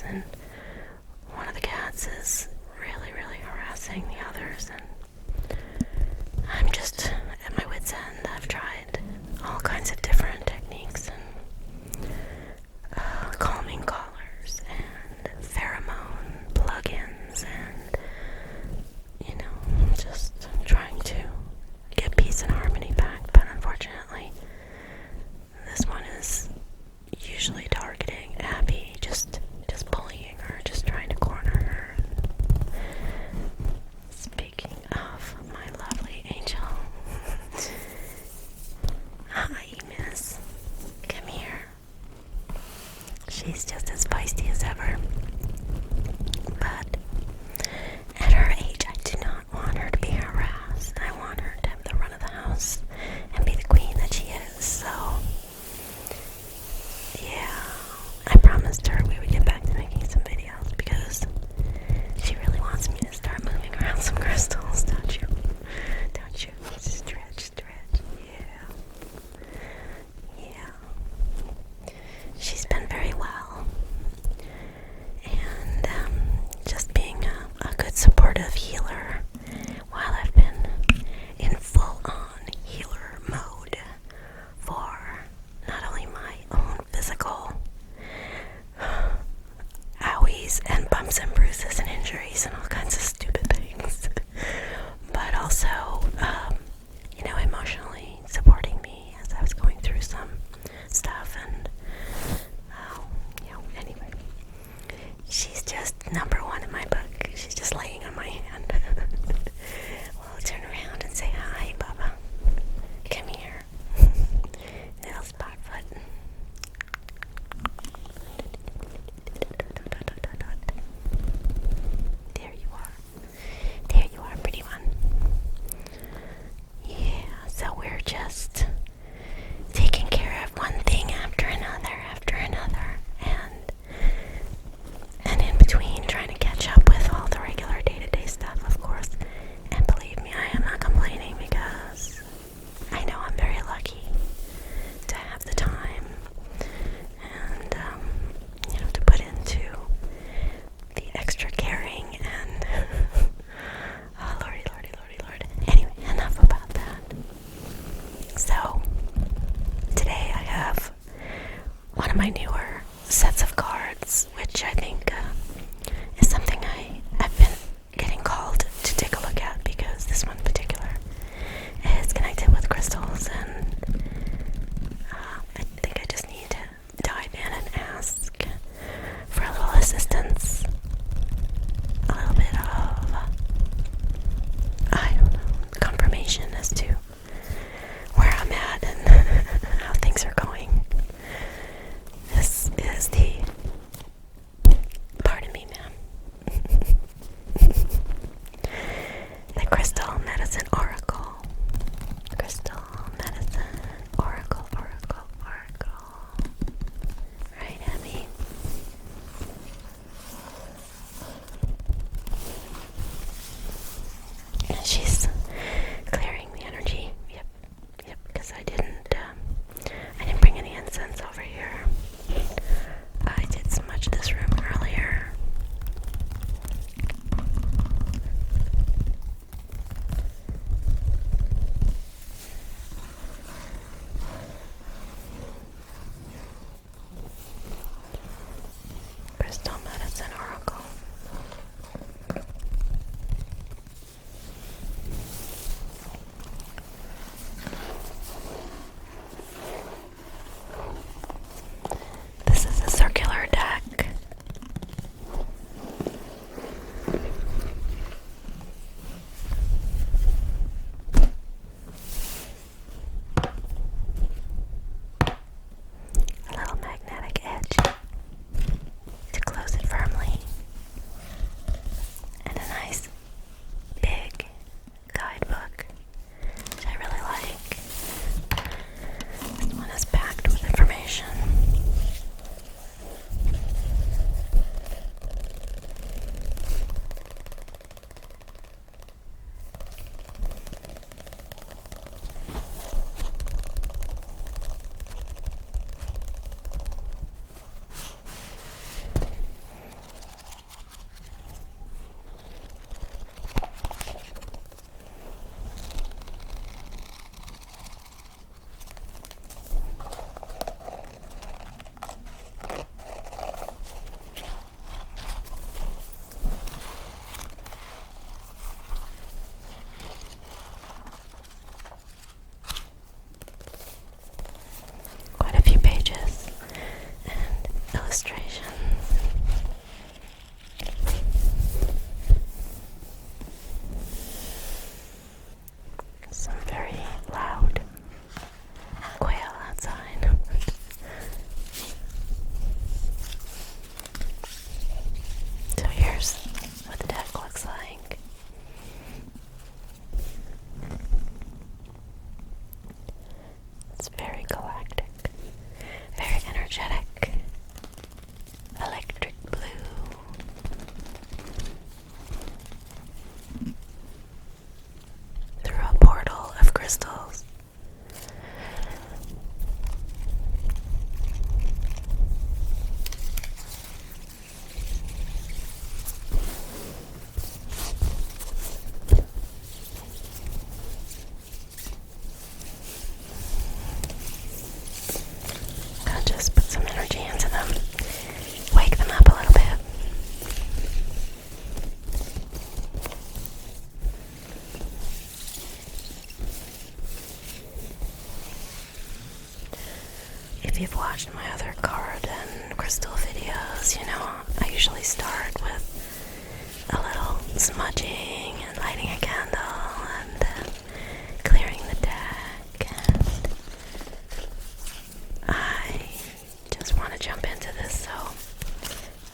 and one of the cats is really, really harassing the others, and I'm just at my wit's end. I've tried all kinds of different techniques and calming collars and pheromone plugins and, just trying to get peace and harmony back. But unfortunately, this one is usually targeting Abby, just bullying her, just trying to corner her. Speaking of my lovely angel, hi, miss. Come here. She's just as feisty as ever. But at her age, I do not want her to be harassed. I want her to have the run of the house and be the queen that she is. So, yeah, I promised her we would get back to making some videos because she really wants me to start moving around some crystals, don't you? Don't you? Stretch. Yeah. She's been very well. And just being a good supportive healer while I've been in full-on healer mode for not only my own physical owies and bumps and bruises and injuries and all kinds of stupid things, but also, emotionally supporting me as I was going through some stuff. And, anyway, she's just number one in my book. She's just laying on my hand. Well, I'll turn around and say, hi, Bubba. Come here. Little spot foot. There you are. There you are, pretty one. Yeah, so we're just taking care of one thing after another, and in between trying to catch up with all the regular day-to-day stuff, of course. And believe me, I am not complaining because I know I'm very lucky to have the time and, to put into the extra caring and oh, lordy. Anyway, enough about that. So, today I have one of my newer sets of cards, which I think is something I've been getting called to take a look at because this one in particular is connected with crystals, and I think I just need to dive in and ask for a little assistance, a little bit of, confirmation as to where I'm at and how things are going. This is the if you've watched my other card and crystal videos, you know I usually start with a little smudging and lighting a candle and then clearing the deck, and I just want to jump into this, so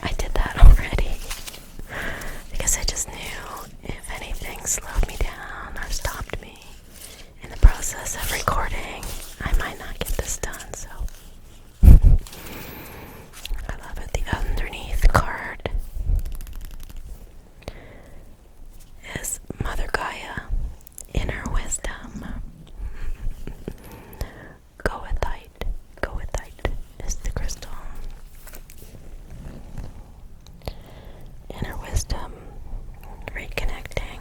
I did that already because I just knew if anything slowed me down or stopped me in the process of recording, I might not get this done, so I love it. The underneath card is Mother Gaia, Inner Wisdom. Goethite is the crystal. Inner wisdom, reconnecting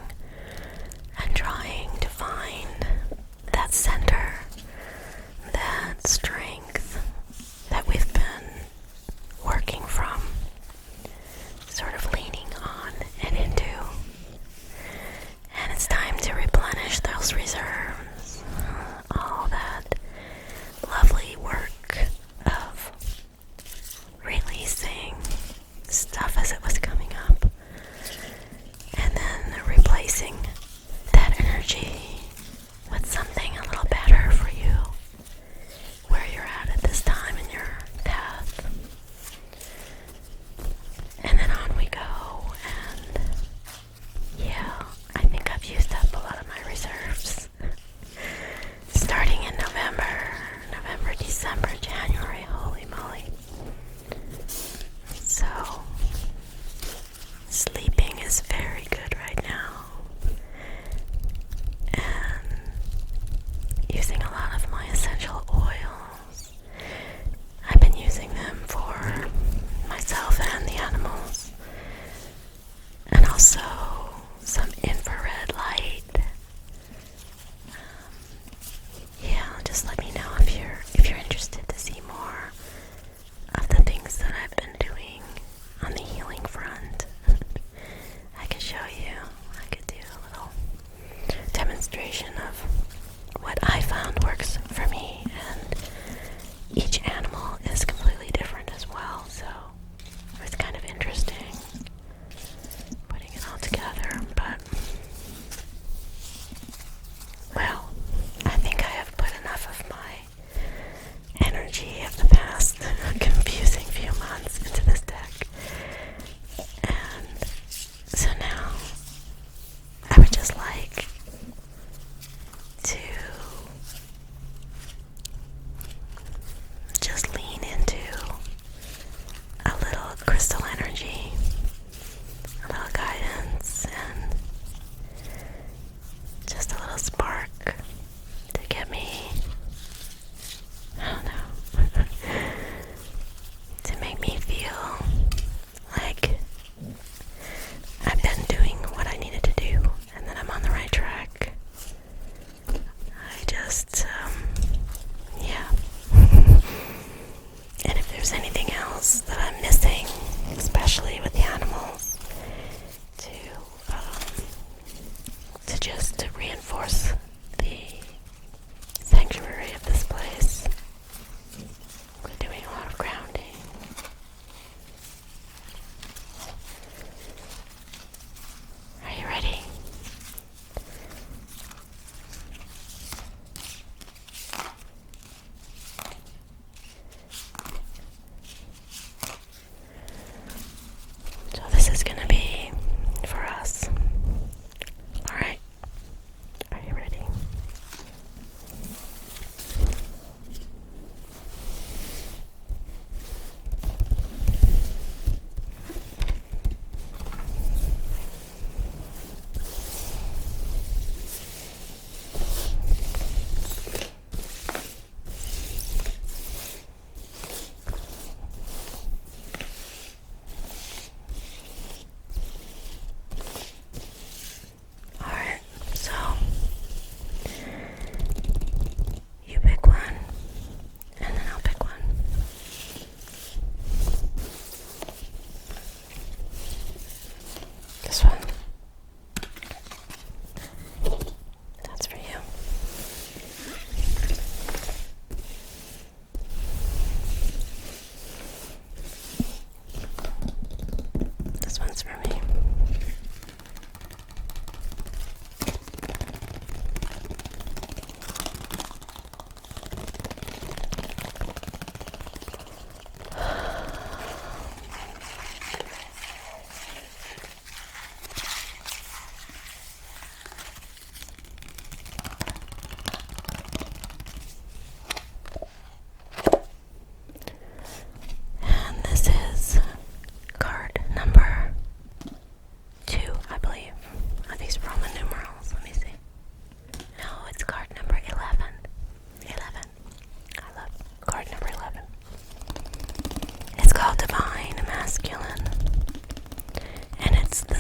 and trying to find that center, that strength that we've been working from, sort of leaning on and into. And it's time to replenish those reserves. All that lovely work of releasing stuff as it was coming up, and then replacing that energy with something a little better for you, where you're at this time in your path. And then on we go, and yeah, I think I've used up a lot of my reserves. Starting in November, December, January, holy moly. So, sleeping is very good right now. And using a lot of my essential oils. I've been using them for myself and the animals. And also some infrared light. Yeah, just let me know if you're interested to see more of the things that I've been doing on the healing front. I could show you. I could do a little demonstration of what I found works for me, and each animal is completely different as well, so it was kind of interesting putting it all together. But well, I think I have put enough of my energy of the past confusing few months into this deck. And so now I would just like to just lean into a little crystal energy, a little guidance, and just a little spark to get me, I don't know, to make me feel like I've been doing what I needed to do and that I'm on the right track. I just, yeah. And if there's anything else that I'm missing, especially with the animals, to just reinforce the sanctuary of this place, we're doing a lot of grounding. Are you ready?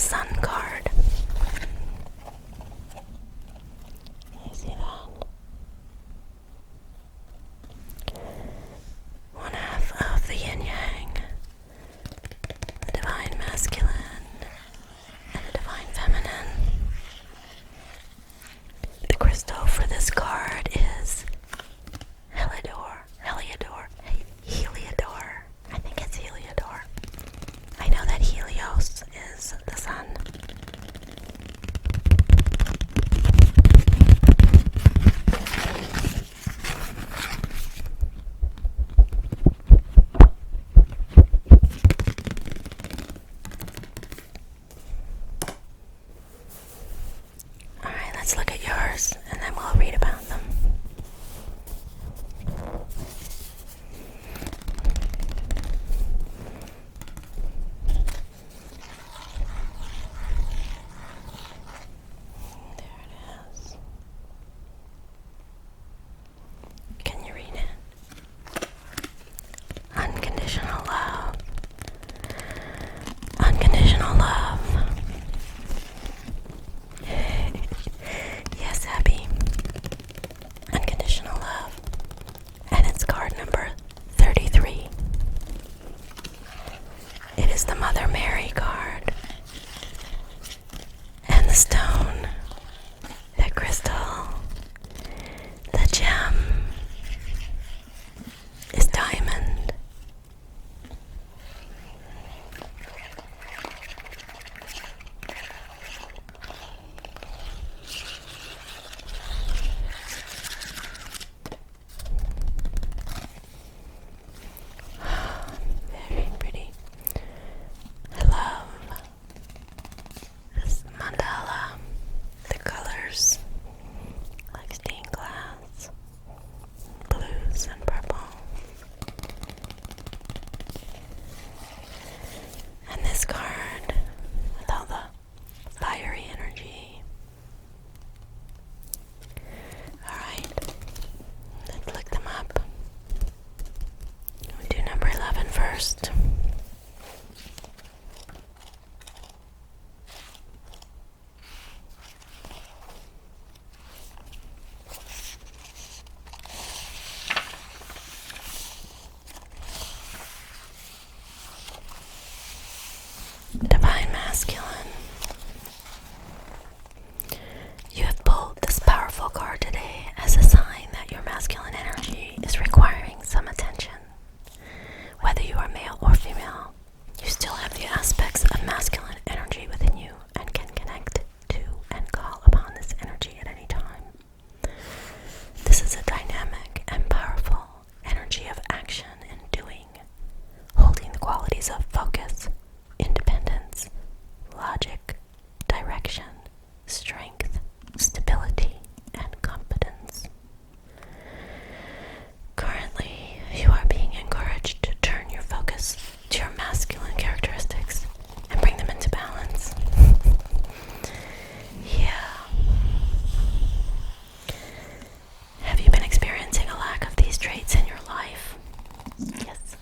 Sun card. You see that? One half of the yin-yang, the divine masculine and the divine feminine. The crystal for this card is Heliodor. I think it's Heliodor. I know that Helios is the sun. Alright, let's look at yours and then we'll read about them. Can you read it? Unconditional love. Unconditional love. Yes, Abby. Unconditional love. And it's card number 33. It is the Mother Mary card. And the stone, the crystal, the gem is diamond. Very pretty. I love this mandala, the colors like stained glass, blues and purple. And this card with all the fiery energy. Alright, let's look them up. We'll do number 11 first. Divine masculine. You have pulled this powerful card today as a sign that your masculine energy is requiring some attention. Whether you are male or female, you still have the aspects of masculine energy within you and can connect to and call upon this energy at any time. This is a dynamic and powerful energy of action and doing, holding the qualities of focus, independence, logic, direction, strength, stability, and competence. Currently, you are being encouraged to turn your focus to your masculine characteristics and bring them into balance. Yeah. Have you been experiencing a lack of these traits in your life? Yes.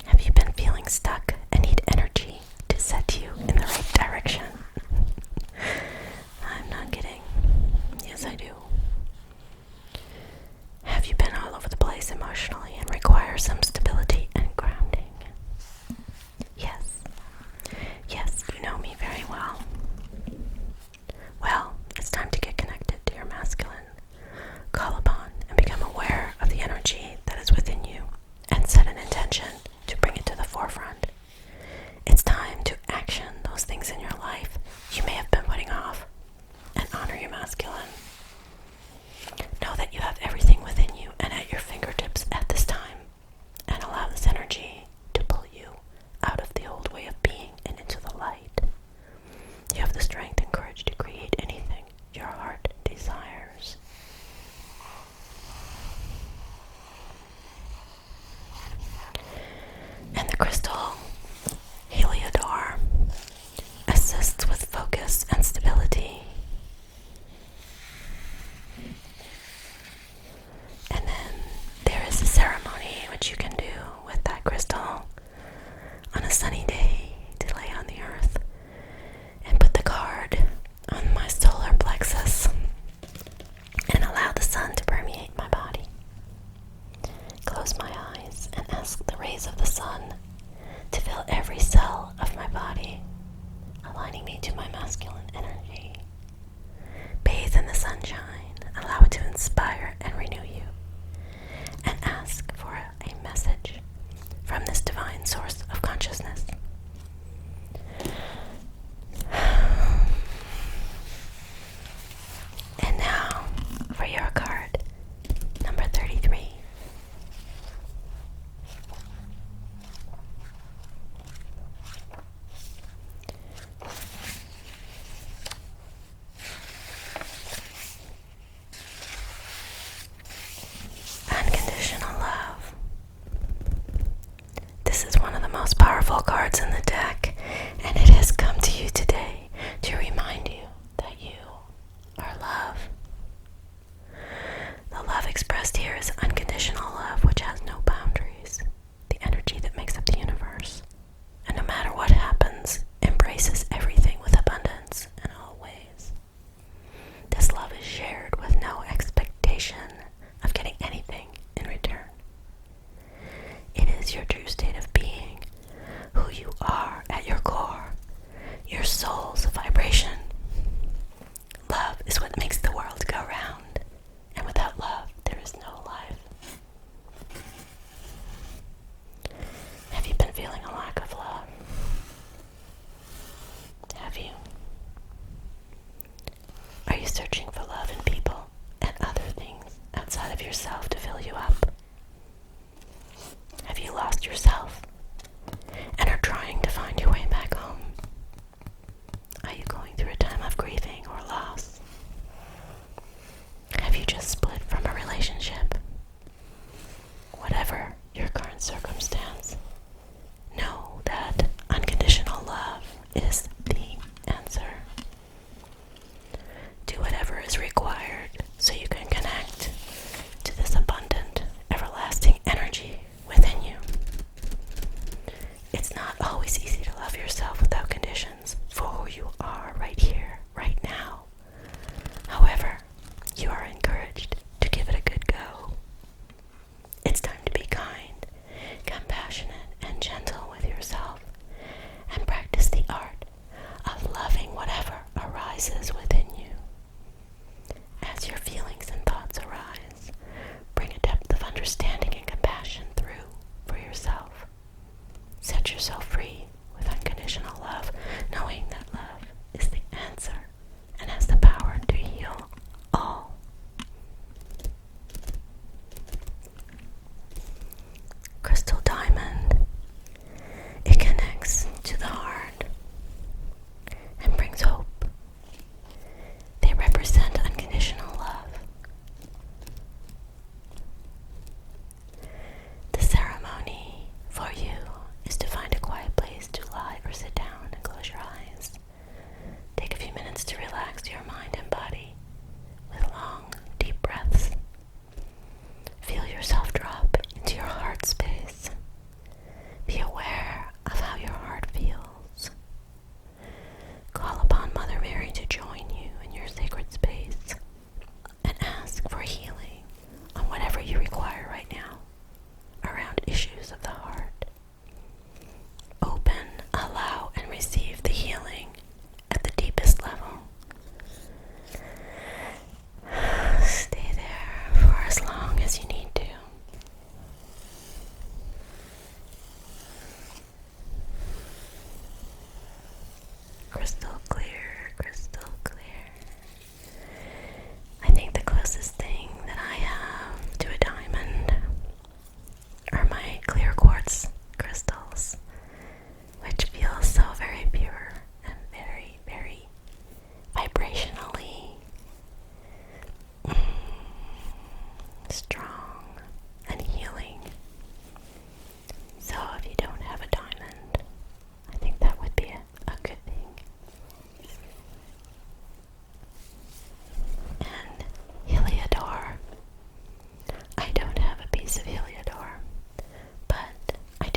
Have you been feeling stuck and need energy to set you in the right direction? I'm not kidding. Yes, I do. Have you been all over the place emotionally and require some stability and grounding? Yes. Yes, you know me very well. Well, it's time to get connected to your masculine. Call upon and become aware of the energy that is within you and set an intention to bring it to the forefront. It's time to action those things in your life you may have been putting off and honor your masculine. Know that you have everything within you and at your fingertips at this time, and allow this energy to pull you out of the old way of being and into the light. You have the strength and courage to create anything your heart desires. And the crystal Heliodor assists with focus and stability. And then there is a ceremony which you can do with that crystal on a sunny day to lay on the earth. rays of the sun to fill every cell of my body, aligning me to my masculine energy. Bathe in the sunshine, allow it to inspire and renew you, and ask for a message from this divine source of consciousness. And now for your card, number 33. Unconditional love. This is one of the most powerful cards in the deck, and it has come to you today to remind you that you are love. The love expressed here is unconditional love, which has no boundaries, the energy that makes up the universe, and no matter what happens, embraces everything with abundance in all ways. This love is shared with no expectation of getting anything in return. It is your true state of being, who you are at your core, your soul's vibration. Love is what makes the world go round, and without love, there is no life. Have you been feeling a lack of love? Have you? Are you searching for love in people and other things outside of yourself to fill you up? Have you lost yourself and are trying to find your way back home? Are you going through a time of grieving or loss? Have you just split from a relationship? Whatever your current circumstance, know that unconditional love is the answer. Do whatever is required so you can connect to this abundant, everlasting energy within you. It's not always easy to love yourself without conditions for who you are right here, right now. However, you are encouraged to give it a good go. It's time to be kind, compassionate, and gentle with yourself, and practice the art of loving whatever arises within you. As your feelings and thoughts arise, bring a depth of understanding and compassion through for yourself. Set yourself free with unconditional love, knowing that love is the answer and has the power to heal all. Crystal diamond. It connects to the heart and brings hope. They represent unconditional love. The ceremony for you is to find a quiet place to lie or sit down and close your eyes. Take a few minutes to relax your mind and body with long, deep breaths. Feel yourself drop into your heart space. Be aware of how your heart feels. Call upon Mother Mary to join you in your sacred space and ask for healing on whatever you require right now around issues of the heart. Open, allow, and receive the healing at the deepest level. Stay there for as long as you need to. Crystal clear, crystal clear. I think the closest thing that I have to a diamond are my clear quartz crystals, which feel so very pure and very, very vibrationally strong and healing. So if you don't have a diamond, I think that would be a good thing. And Heliodor. I don't have a piece of Heliodor, but I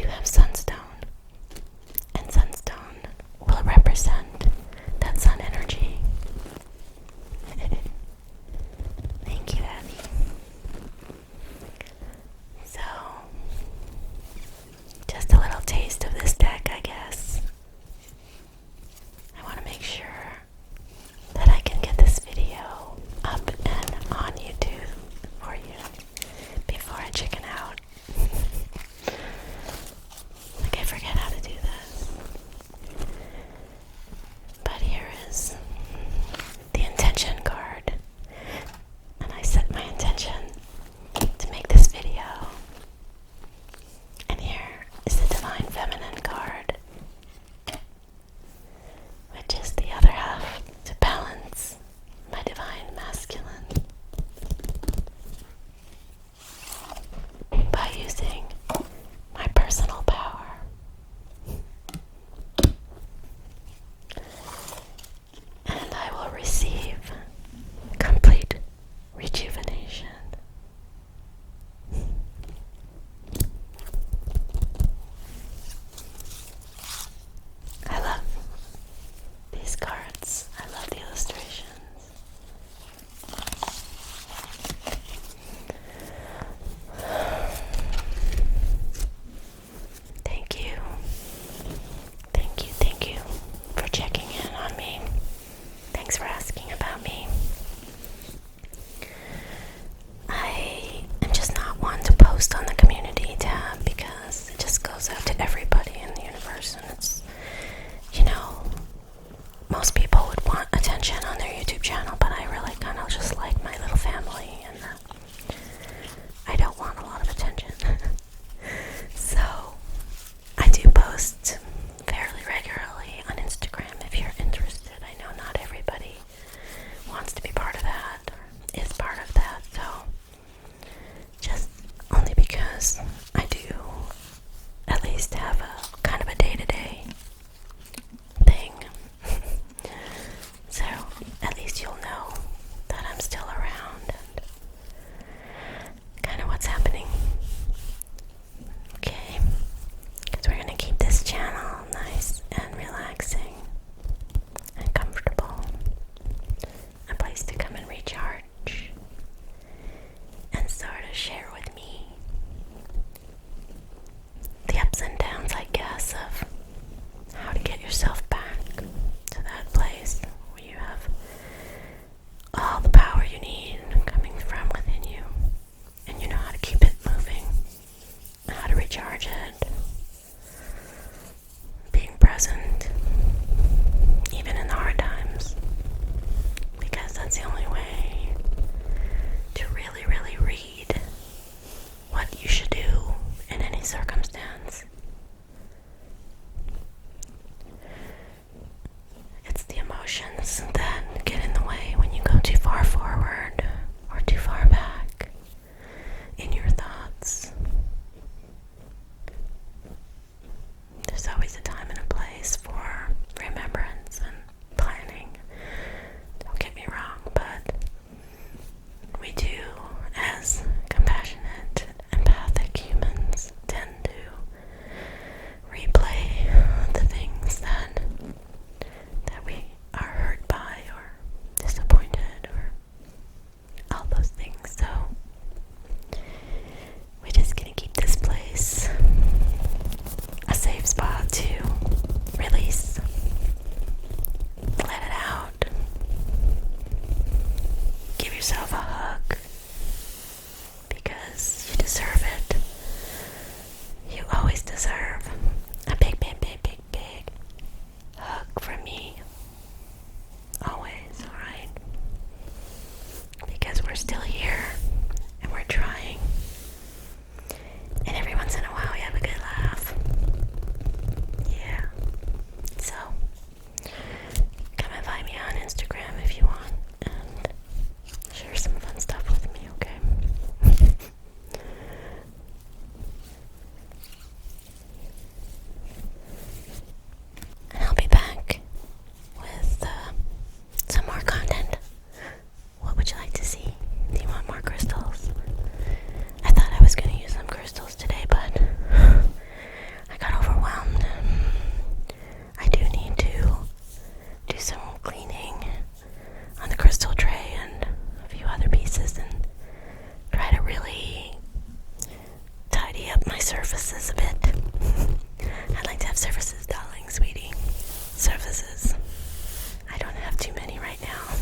recharge it, being present, even in the hard times, because that's the only way to really, really read what you should do in any circumstance. It's the emotions that get in the way when you go too far forward or too far back in your thoughts. There's always a time and a place for remembrance and planning. Don't get me wrong, but we do, as compassionate, empathic humans, tend to replay the things that we are hurt by or disappointed or all those things. So we're just gonna keep this place a safe spot to release, let it out, give yourself a hug, because you deserve it. You always deserve a big, big, big, big, big hug from me. Always, alright? Because we're still here and we're trying. And every once in a while we have a good laugh. Yeah. So, come and find me on Instagram if you want and share some fun stuff with me, okay? And I'll be back with some more content. What would you like to see? Do you want more crystals? I thought I was going to use some crystals today, but I got overwhelmed. I do need to do some cleaning on the crystal tray and a few other pieces and try to really tidy up my surfaces a bit. I'd like to have surfaces, darling, sweetie. Surfaces. I don't have too many right now.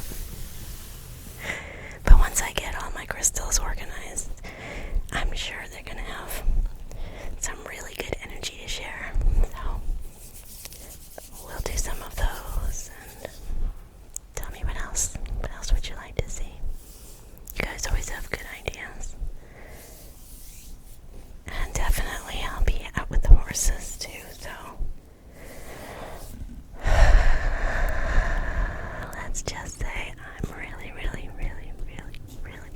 But once I get all my crystals organized, I'm sure they're going to have some really good energy to share. So we'll do some of those and tell me what else. What else would you like to see? You guys always have good ideas. And definitely I'll be out with the horses too, so let's just say I'm really, really, really, really, really,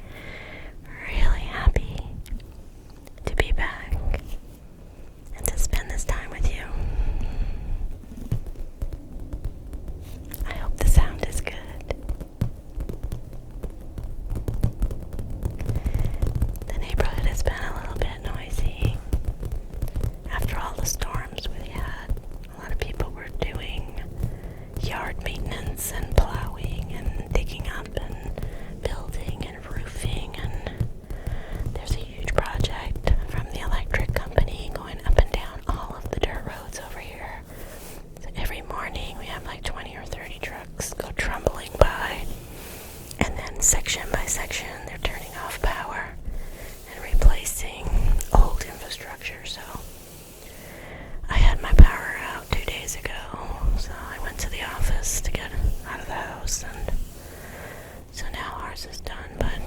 really happy to be back and to spend this time with you. I hope the sound is good. The neighborhood has been a little bit noisy after all the storms we had. A lot of people were doing yard maintenance and plowing and digging up and building and roofing, and there's a huge project from the electric company going up and down all of the dirt roads over here. So every morning we have like 20 or 30 trucks go trundling by, and then section by section they're turning off power and replacing old infrastructure. So I had my power out 2 days ago, so I went to the office to get out of the house, and so now ours is done. But